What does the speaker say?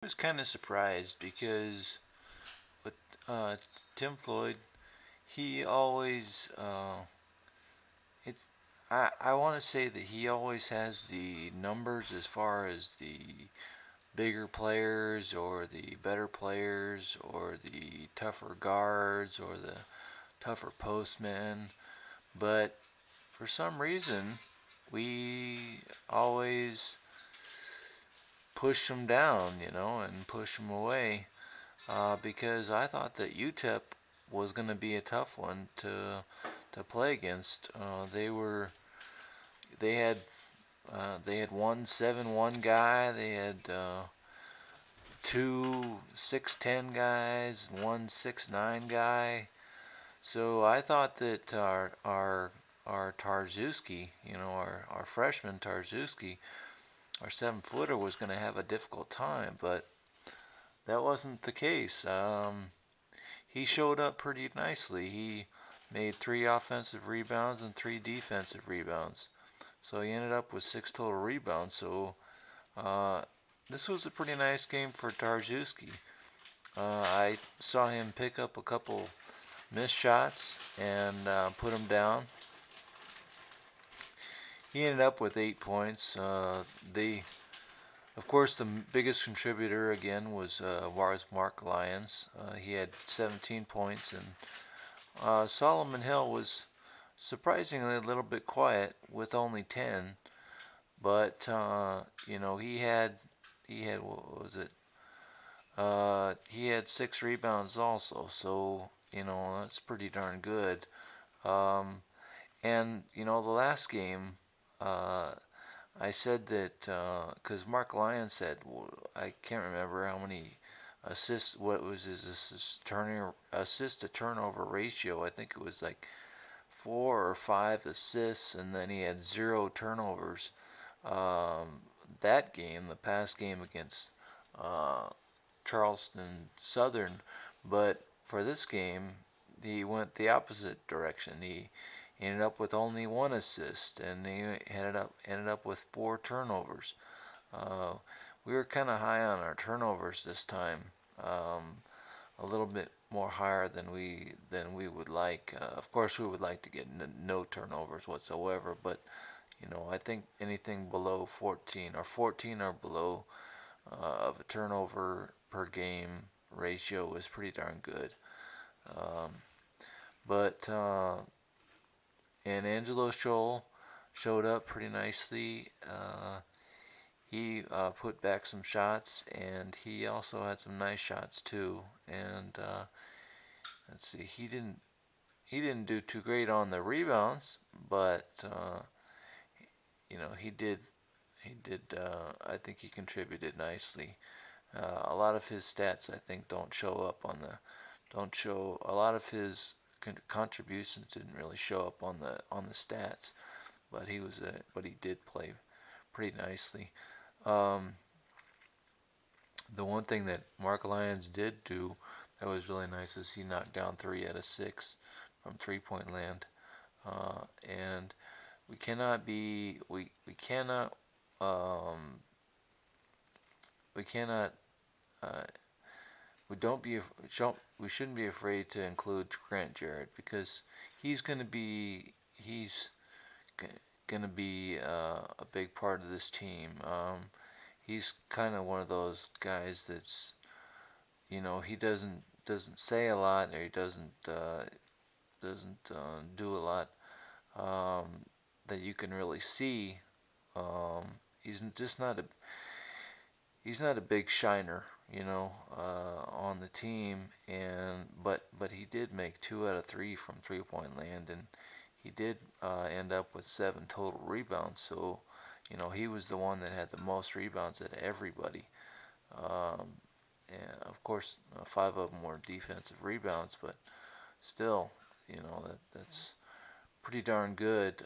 I was kind of surprised because with uh, Tim Floyd, he always it's I want to say that he always has the numbers as far as the bigger players or the better players or the tougher guards or the tougher postmen, but for some reason we always push them down, and push them away. Because I thought that UTEP was going to be a tough one to play against. They had they had one 7-1 guy. They had two 6'10" guys, one 6'9" guy. So I thought that our Tarzewski, our freshman Tarzewski, our 7-footer was going to have a difficult time, but that wasn't the case. He showed up pretty nicely. He made 3 offensive rebounds and 3 defensive rebounds. So he ended up with 6 total rebounds. So uh, this was a pretty nice game for Tarjewski. I saw him pick up a couple missed shots and put them down. He ended up with 8 points. Of course, the biggest contributor again was Mark Lyons. He had 17 points, and Solomon Hill was surprisingly a little bit quiet with only 10, but he had what was it? He had 6 rebounds also, so that's pretty darn good. Um, and the last game, uh, I said that because Mark Lyons said I can't remember how many assists, what was his assist to turnover ratio. I think it was like 4 or 5 assists, and then he had 0 turnovers. That game, the past game against uh, Charleston Southern, but for this game, he went the opposite direction. He ended up with only 1 assist, and he ended up with 4 turnovers. Uh, we were kind of high on our turnovers this time. Um, a little bit more higher than we would like. Of course, we would like to get no turnovers whatsoever, but I think anything below 14 or 14 or below of a turnover per game ratio is pretty darn good. Um, but and Angelo Scholl showed up pretty nicely. He put back some shots, and he also had some nice shots too. And let's see, he didn't do too great on the rebounds, but he did. I think he contributed nicely. A lot of his stats, I think, don't show up on the don't show. A lot of his contributions didn't really show up on the stats, but he did play pretty nicely. Um, the one thing that Mark Lyons did do that was really nice is he knocked down 3 out of 6 from 3-point land, and we cannot um, we cannot uh, we don't be we shouldn't be afraid to include Grant Jarrett because he's gonna be a big part of this team. He's kind of one of those guys that's he doesn't say a lot, or he doesn't do a lot um, that you can really see. Um, he's just not a big shiner, on the team, and but he did make 2 out of 3 from 3-point land, and he did end up with 7 total rebounds. So, he was the one that had the most rebounds at everybody. Um, and of course, 5 of them were defensive rebounds, but still, that's pretty darn good.